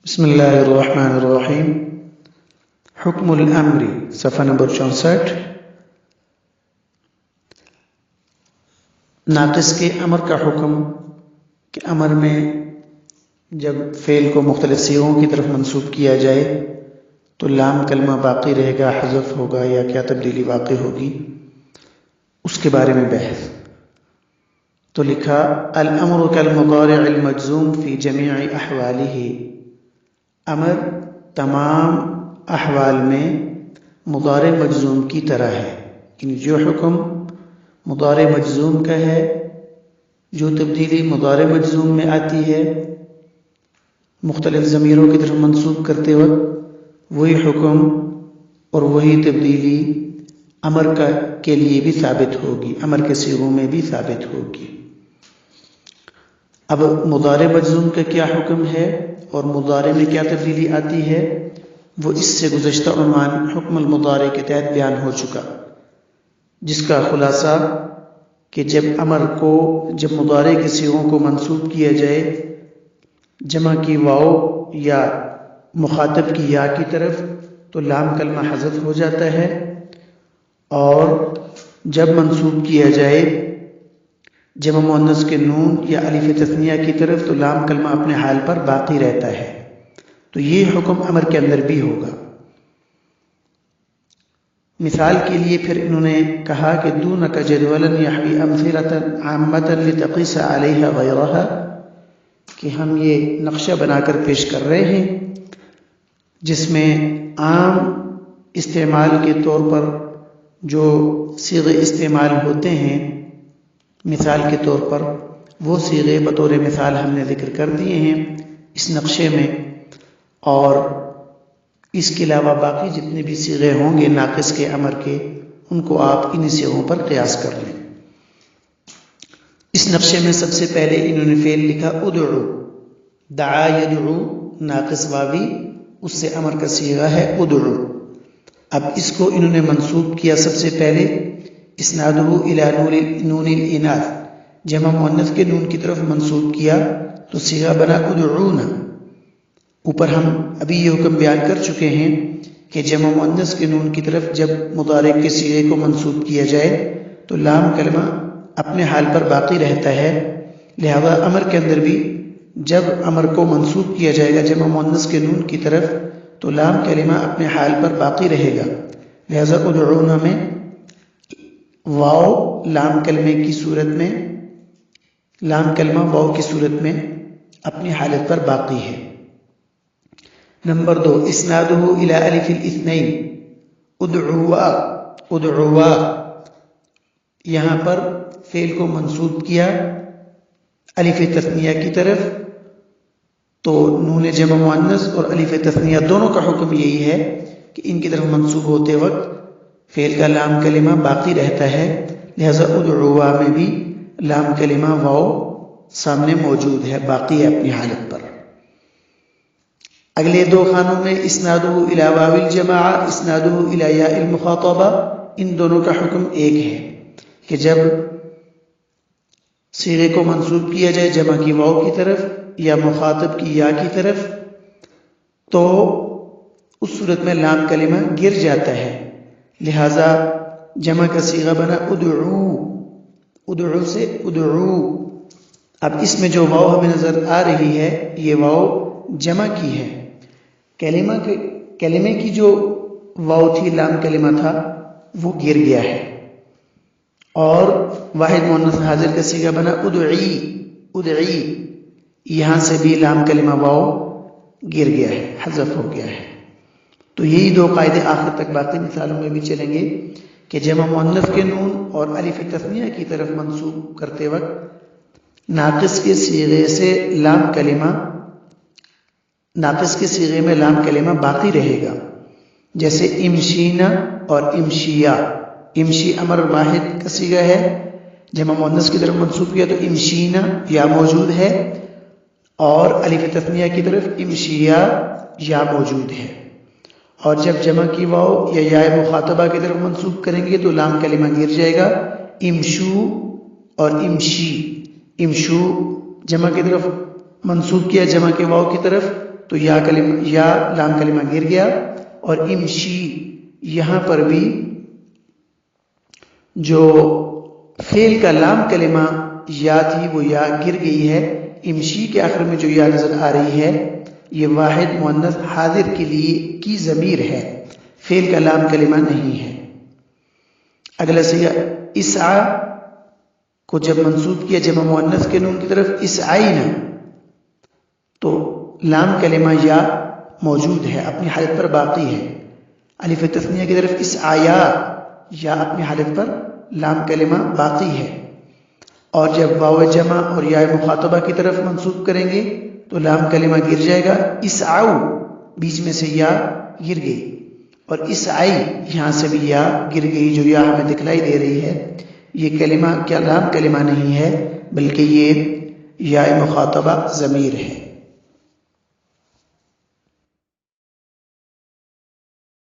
بسم اللہ الرحمن الرحیم۔ حکم الامر، صفحہ نمبر 64۔ ناقص کے امر کا حکم کہ امر میں جب فعل کو مختلف صیغوں کی طرف منسوب کیا جائے تو لام کلمہ باقی رہے گا، حذف ہوگا یا کیا تبدیلی واقع ہوگی، اس کے بارے میں بحث۔ تو لکھا الامر کالمضارع المجزوم فی جمیع احوالہ، امر تمام احوال میں مضارع مجزوم کی طرح ہے، یعنی جو حکم مضارع مجزوم کا ہے، جو تبدیلی مضارع مجزوم میں آتی ہے مختلف ضمیروں کی طرف منسوب کرتے وقت، وہی حکم اور وہی تبدیلی امر کے لیے بھی ثابت ہوگی، امر کے صیغوں میں بھی ثابت ہوگی۔ اب مضارع مجزوم کا کیا حکم ہے اور مضارع میں کیا تبدیلی آتی ہے، وہ اس سے گزشتہ عنوان حکم المضارع کے تحت بیان ہو چکا، جس کا خلاصہ کہ جب مضارع کے صیغوں کو منسوب کیا جائے جمع کی واو یا مخاطب کی یا کی طرف تو لام کلمہ حذف ہو جاتا ہے، اور جب منسوب کیا جائے جمع مؤنث کے نون یا الف تثنیہ کی طرف تو لام کلمہ اپنے حال پر باقی رہتا ہے۔ تو یہ حکم امر کے اندر بھی ہوگا۔ مثال کے لیے پھر انہوں نے کہا کہ دونک جدولا یحوی امثلۃ عامۃ لتقیس علیہ غیرہا، کہ ہم یہ نقشہ بنا کر پیش کر رہے ہیں جس میں عام استعمال کے طور پر جو صیغے استعمال ہوتے ہیں، مثال کے طور پر وہ صیغے بطور مثال ہم نے ذکر کر دیے ہیں اس نقشے میں، اور اس کے علاوہ باقی جتنے بھی صیغے ہوں گے ناقص کے امر کے، ان کو آپ ان صیغوں پر قیاس کر لیں۔ اس نقشے میں سب سے پہلے انہوں نے فعل لکھا ادعو، دعا یدعو ناقص واوی، اس سے امر کا صیغہ ہے ادعو۔ اب اس کو انہوں نے منسوب کیا سب سے پہلے اسنادہ الی نون الاناث، جمع مؤنث کے نون کی طرف منسوب کیا تو صیغہ بنا ادعونا۔ اوپر ہم ابھی یہ حکم بیان کر چکے ہیں کہ جمع مؤنث کے نون کی طرف جب مضارع کے صیغے کو منسوب کیا جائے تو لام کلمہ اپنے حال پر باقی رہتا ہے، لہذا امر کے اندر بھی جب امر کو منسوب کیا جائے گا جمع مؤنث کے نون کی طرف تو لام کلمہ اپنے حال پر باقی رہے گا، لہذا ادعونا میں واو لام کلمے کی صورت میں، لام کلمہ واو کی صورت میں اپنی حالت پر باقی ہے۔ نمبر 2 اسنادہ الی الف الاثنین، ادعوا، ادعوا، یہاں پر فعل کو منسوب کیا الف تثنیہ کی طرف، تو نون جمع مؤنث اور الف تثنیہ دونوں کا حکم یہی ہے کہ ان کی طرف منسوب ہوتے وقت فعل کا لام کلمہ باقی رہتا ہے، لہذا ادعوا میں بھی لام کلمہ واو سامنے موجود ہے، باقی ہے اپنی حالت پر۔ اگلے دو خانوں میں اسنادہ الی واو الجماعہ، اسنادہ الی یاء المخاطبہ، ان دونوں کا حکم ایک ہے کہ جب صیغے کو منسوب کیا جائے جمع کی واو کی طرف یا مخاطب کی یا کی طرف تو اس صورت میں لام کلمہ گر جاتا ہے، لہذا جمع کا صیغہ بنا ادعو، ادعو سے ادعو۔ اب اس میں جو واو ہمیں نظر آ رہی ہے یہ واو جمع کی ہے، کلمے کی جو واو تھی لام کلمہ تھا وہ گر گیا ہے، اور واحد مؤنث حاضر کا صیغہ بنا ادعی، ادعی، یہاں سے بھی لام کلمہ واو گر گیا ہے، حذف ہو گیا ہے۔ تو یہی دو قاعدے آخر تک باقی مثالوں میں بھی چلیں گے کہ جمع مؤنث کے نون اور الف تثنیہ کی طرف منسوب کرتے وقت ناقص کے صیغے سے لام کلمہ، ناقص کے صیغے میں لام کلمہ باقی رہے گا، جیسے امشینا اور امشیا۔ امشی امر واحد کا صیغہ ہے، جمع مؤنث کی طرف منسوب کیا تو امشینا یا موجود ہے، اور الف تثنیہ کی طرف امشیا یا موجود ہے، اور جب جمع کی واو یا یاء مخاطبہ کی طرف منسوب کریں گے تو لام کلمہ گر جائے گا، امشو اور امشی۔ امشو جمع کی طرف منسوب کیا جمع کے واو کی طرف تو یا لام کلمہ گر گیا، اور امشی یہاں پر بھی جو فعل کا لام کلمہ یا تھی وہ یا گر گئی ہے۔ امشی کے آخر میں جو یا نظر آ رہی ہے یہ واحد مؤنث حاضر کے لیے کی ضمیر ہے، فعل کا لام کلمہ نہیں ہے۔ اگلا سیغہ اسعا کو جب منسوب کیا جمع مؤنث کے نون کی طرف اسعینا، تو لام کلمہ یا موجود ہے، اپنی حالت پر باقی ہے۔ الف تثنیہ کی طرف اسعایا، یا اپنی حالت پر لام کلمہ باقی ہے۔ اور جب واو جمع اور یا مخاطبہ کی طرف منسوب کریں گے تو لام کلمہ گر جائے گا، اسعو بیچ میں سے یا گر گئی، اور اسعی یہاں سے بھی یا گر گئی، جو یا ہمیں دکھلائی دے رہی ہے یہ کلمہ کیا لام کلمہ نہیں ہے بلکہ یہ یا مخاطبہ ضمیر ہے۔